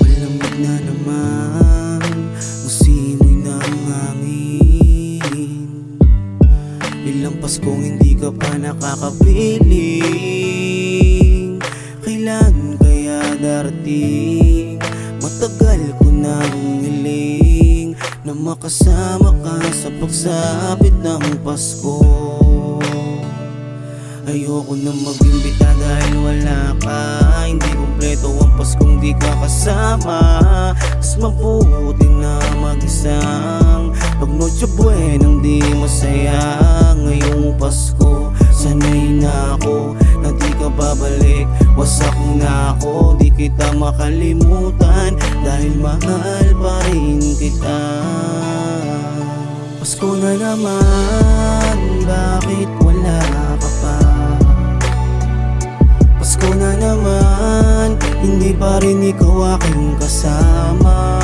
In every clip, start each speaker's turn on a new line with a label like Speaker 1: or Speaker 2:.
Speaker 1: Malamig na naman, musimoy na ang hangin. Ilang Paskong hindi ka pa nakakapiling. Kailan kaya darating? Matagal ko nang hiling na makasama ka sa pagsapit ng Pasko. Ayoko na mag-imbita dahil wala ka. Hindi kumpleto ang Paskong di ka kasama. Mas mabuti na mag-isang pag Noche Buenang di masaya. Ngayong Pasko, sanay na ako na di ka babalik. Wasak na ako, di kita makalimutan dahil mahal pa rin kita. Pasko na naman, bakit wala ka pa? Pasko na naman, hindi pa rin ikaw aking kasama.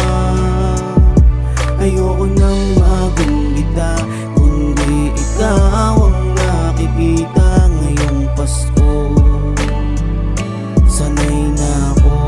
Speaker 1: Ayoko nang mag-imbita, kundi ikaw ang nakikita ngayong Pasko. Sanay na ako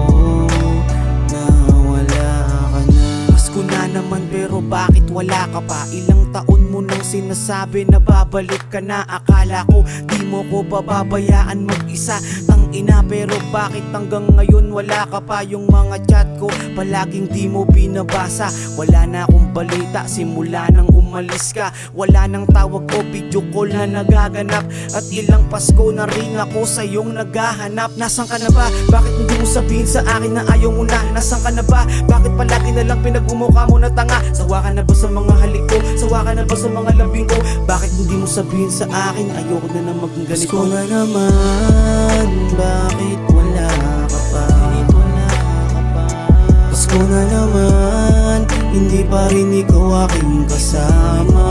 Speaker 1: na wala ka na.
Speaker 2: Pasko na naman pero bakit wala ka pa? Ilang taon mo nang sinasabi na babalik ka na. Akala ko di mo ko pababayaan mag-isa. Ina, pero bakit hanggang ngayon wala ka pa? Yung mga chat ko palaging di mo binabasa. Wala na akong balita simula nang umalis ka. Wala nang tawag ko, video call na nagaganap. At ilang Pasko na rin ako sa iyong naghahanap. Nasaan ka na ba? Bakit hindi mo sabihin sa akin na ayaw mo na? Nasaan ka na ba? Bakit palagi na lang pinagmumukha mo na tanga? Sawa ka na ba sa mga halik ko? Sawa ka na ba sa mga lambing ko? Bakit hindi mo sabihin sa akin ayoko na na maging ganito?
Speaker 1: Pasko na naman, bakit wala ka pa? Pasko na naman, hindi pa rin ikaw aking kasama.